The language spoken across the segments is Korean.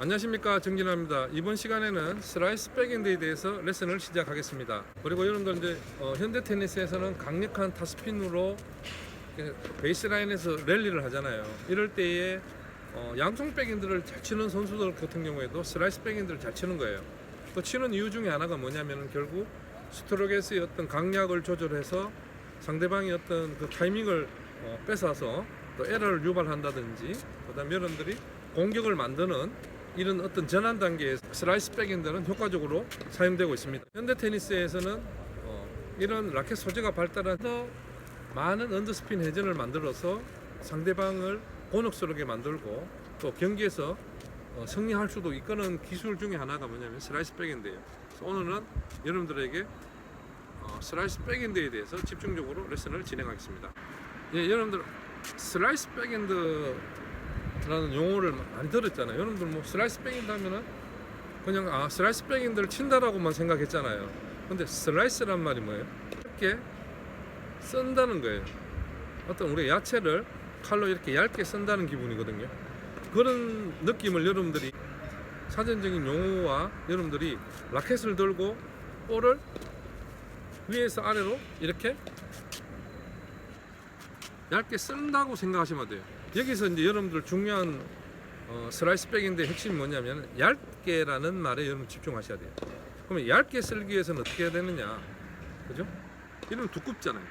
안녕하십니까, 정진아입니다. 이번 시간에는 슬라이스 백핸드에 대해서 레슨을 시작하겠습니다. 그리고 여러분들 이제 현대 테니스에서는 강력한 탑스핀으로 베이스라인에서 랠리를 하잖아요. 이럴 때에 양손 백핸드를 잘 치는 선수들 같은 경우에도 슬라이스 백핸드를 잘 치는 거예요. 또 치는 이유 중에 하나가 뭐냐면은 결국 스트로크에서의 어떤 강약을 조절해서 상대방이 어떤 그 타이밍을 뺏어서 또 에러를 유발한다든지, 그다음에 여러분들이 공격을 만드는 이런 어떤 전환 단계에 슬라이스 백핸드는 효과적으로 사용되고 있습니다. 현대 테니스에서는 이런 라켓 소재가 발달한 더 많은 언더스핀 회전을 만들어서 상대방을 곤혹스럽게 만들고 또 경기에서 승리할 수도 이끄는 기술 중에 하나가 뭐냐면 슬라이스 백핸드예요. 그래서 오늘은 여러분들에게 슬라이스 백핸드에 대해서 집중적으로 레슨을 진행하겠습니다. 예, 여러분들 슬라이스 백핸드 라는 용어를 많이 들었잖아요. 여러분들 뭐 슬라이스 백핸드 하면은 그냥 슬라이스 백핸드를 친다라고만 생각했잖아요. 근데 슬라이스란 말이 뭐예요? 이렇게 썬다는 거예요. 어떤 우리 야채를 칼로 이렇게 얇게 썬다는 기분이거든요. 그런 느낌을 여러분들이 사전적인 용어와 여러분들이 라켓을 들고 볼을 위에서 아래로 이렇게 얇게 쓴다고 생각하시면 돼요. 여기서 이제 여러분들 중요한 슬라이스 백핸드의 핵심이 뭐냐면 얇게라는 말에 여러분 집중하셔야 돼요. 그러면 얇게 쓸기 위해서는 어떻게 해야 되느냐, 그죠? 이러면 두껍잖아요.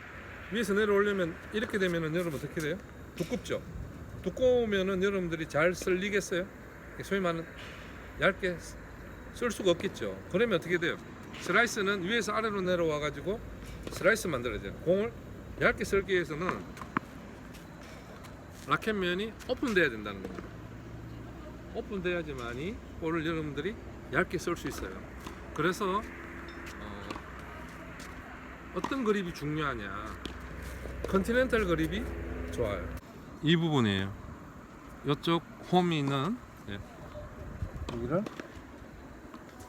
위에서 내려오려면 이렇게 되면은 여러분 어떻게 돼요? 두껍죠. 두꺼우면은 여러분들이 잘 쓸리겠어요? 소위 말하는 얇게 쓸 수가 없겠죠. 그러면 어떻게 돼요? 슬라이스는 위에서 아래로 내려와 가지고 슬라이스 만들어야 돼요. 공을 얇게 쓸기 위해서는 라켓 면이 오픈돼야 된다는 겁니다. 오픈돼야지만이 볼을 여러분들이 얇게 쓸 수 있어요. 그래서 어떤 그립이 중요하냐, 컨티넨탈 그립이 좋아요. 이 부분이에요. 이쪽 홈이 있는 여기를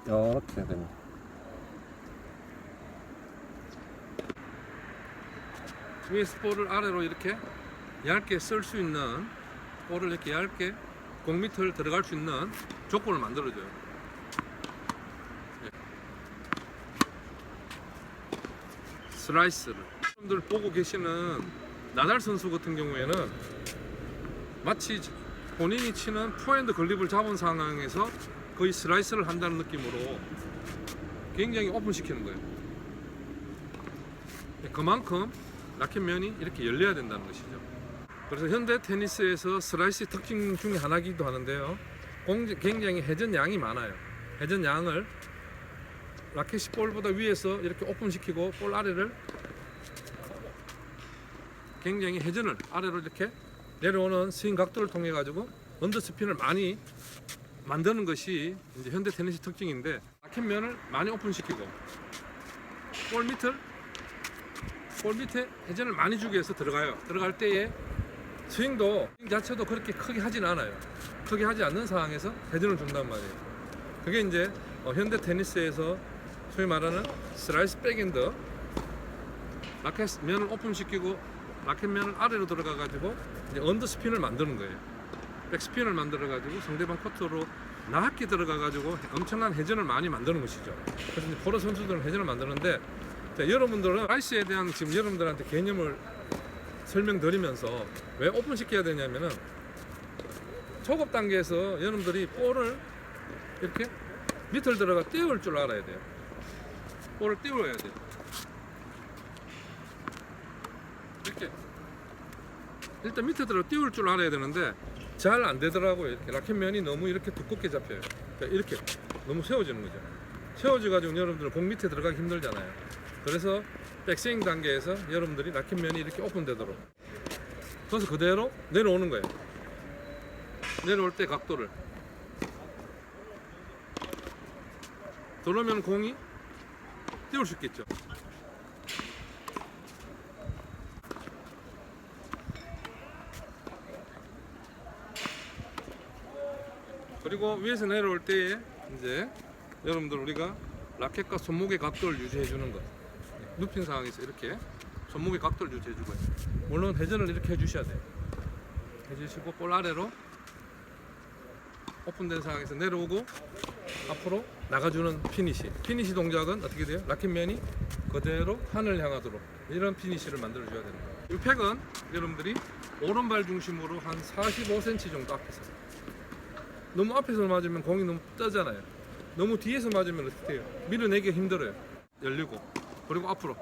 이렇게 됩니다. 위에서 볼을 아래로 이렇게 얇게 쓸 수 있는, 볼을 이렇게 얇게 공 밑을 들어갈 수 있는 조건을 만들어줘요. 슬라이스를 여러분들 보고 계시는 나달 선수 같은 경우에는 마치 본인이 치는 포핸드 그립을 잡은 상황에서 거의 슬라이스를 한다는 느낌으로 굉장히 오픈시키는 거예요. 그만큼 라켓 면이 이렇게 열려야 된다는 것이죠. 그래서 현대 테니스에서 슬라이스 특징 중에 하나이기도 하는데요, 굉장히 회전량이 많아요. 회전량을 라켓이 볼보다 위에서 이렇게 오픈시키고 볼 아래를 굉장히 회전을 아래로 이렇게 내려오는 스윙 각도를 통해 가지고 언더스핀을 많이 만드는 것이 이제 현대 테니스 특징인데, 라켓 면을 많이 오픈시키고 볼 밑에 회전을 많이 주기 위해서 들어갈 때에 스윙도 스윙 자체도 그렇게 크게 하진 않아요. 크게 하지 않는 상황에서 회전을 준단 말이에요. 그게 이제 현대 테니스에서 소위 말하는 슬라이스 백핸드, 라켓 면을 오픈시키고 라켓 면을 아래로 들어가 가지고 이제 언더스핀을 만드는 거예요. 백스핀을 만들어 가지고 상대방 코트로 낮게 들어가 가지고 엄청난 회전을 많이 만드는 것이죠. 그래서 이제 프로 선수들은 회전을 만드는데, 자, 여러분들은 슬라이스에 대한 지금 여러분들한테 개념을 설명드리면서 왜 오픈시켜야 되냐면은 초급 단계에서 여러분들이 볼을 이렇게 밑을 들어가 띄울 줄 알아야 돼요. 볼을 띄워야 돼요. 이렇게 일단 밑에 들어 띄울 줄 알아야 되는데 잘 안 되더라고요. 이렇게 라켓 면이 너무 이렇게 두껍게 잡혀요. 그러니까 이렇게 너무 세워지는 거죠. 세워져 가지고 여러분들 공 밑에 들어가기 힘들잖아요. 그래서 백스윙 단계에서 여러분들이 라켓 면이 이렇게 오픈되도록, 그래서 그대로 내려오는 거예요. 내려올 때 각도를 들어오면 공이 띄울 수 있겠죠. 그리고 위에서 내려올 때에 이제 여러분들 우리가 라켓과 손목의 각도를 유지해 주는 것, 눕힌 상황에서 이렇게 손목의 각도를 유지해 주고요. 물론 회전을 이렇게 해 주셔야 돼요. 해주시고 볼 아래로 오픈된 상황에서 내려오고 앞으로 나가주는 피니시 동작은 어떻게 돼요? 라켓면이 그대로 하늘 향하도록 이런 피니시를 만들어 줘야 됩니다. 이 팩은 여러분들이 오른발 중심으로 한 45cm 정도 앞에서, 너무 앞에서 맞으면 공이 너무 떠잖아요. 너무 뒤에서 맞으면 어떻게 해요? 밀어내기가 힘들어요. 열리고 그리고 앞으로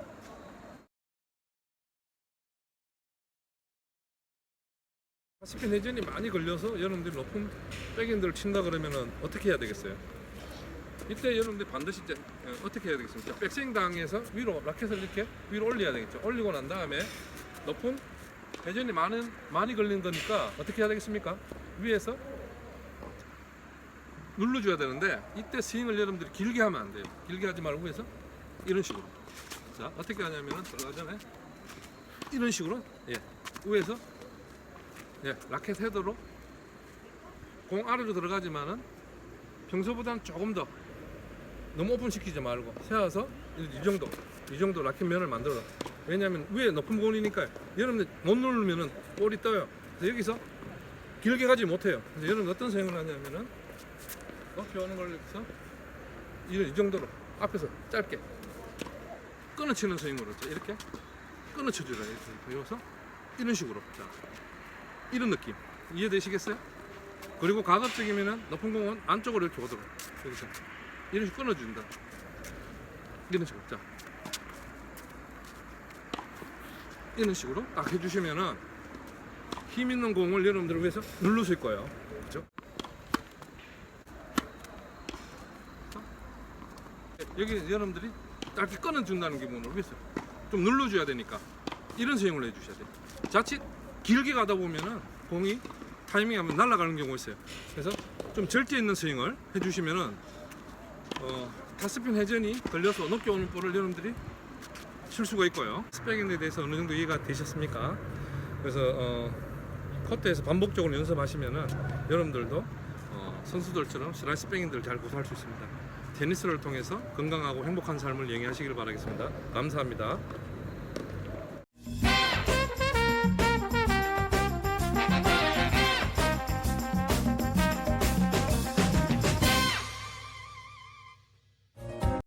스핀 회전이 많이 걸려서 여러분들이 높은 백핸드를 친다 그러면은 어떻게 해야 되겠어요? 이때 여러분들 반드시 이제 어떻게 해야 되겠습니까? 백스윙 당해서 위로 라켓을 이렇게 위로 올려야 되겠죠. 올리고 난 다음에 높은 회전이 많이 걸린 거니까 어떻게 해야 되겠습니까? 위에서 눌러줘야 되는데 이때 스윙을 여러분들이 길게 하면 안 돼요. 길게 하지 말고 위에서 이런 식으로. 자, 어떻게 하냐면은 들어가 전에 이런 식으로 위에서 라켓 헤더로 공 아래로 들어가지만은 평소보다는 조금 더 너무 오픈시키지 말고 세워서 이 정도 라켓 면을 만들어. 왜냐하면 위에 높은 공이니까 여러분들 못 누르면은 볼이 떠요. 그래서 여기서 길게 가지 못해요. 그래서 여러분 어떤 스윙을 하냐면은 높이 오는 걸 여기서 이 정도로 앞에서 짧게 끊어치는 스윙으로 이렇게 끊어쳐주라. 이렇게 여기서 이런 식으로. 자, 이런 느낌 이해되시겠어요? 그리고 가급적이면은 높은 공은 안쪽으로 이렇게 오도록 여기서 이런 식으로 끊어준다. 이런 식으로. 자, 이런 식으로 딱 해주시면은 힘 있는 공을 여러분들 위해서 누르실 거예요. 그렇죠? 여기 여러분들이 짧게 끊어준다는 기분으로 위해서 좀 눌러줘야 되니까 이런 스윙을 해주셔야 돼요. 자칫 길게 가다 보면은 공이 타이밍하면 날아가는 경우가 있어요. 그래서 좀 절제 있는 스윙을 해주시면은 타스핀 회전이 걸려서 높게 오는 볼을 여러분들이 칠 수가 있고요. 스백핸드에 대해서 어느 정도 이해가 되셨습니까? 그래서 코트에서 반복적으로 연습하시면은 여러분들도 선수들처럼 슬라이스 백핸드를 잘 구사할 수 있습니다. 테니스를 통해서 건강하고 행복한 삶을 영위하시길 바라겠습니다. 감사합니다.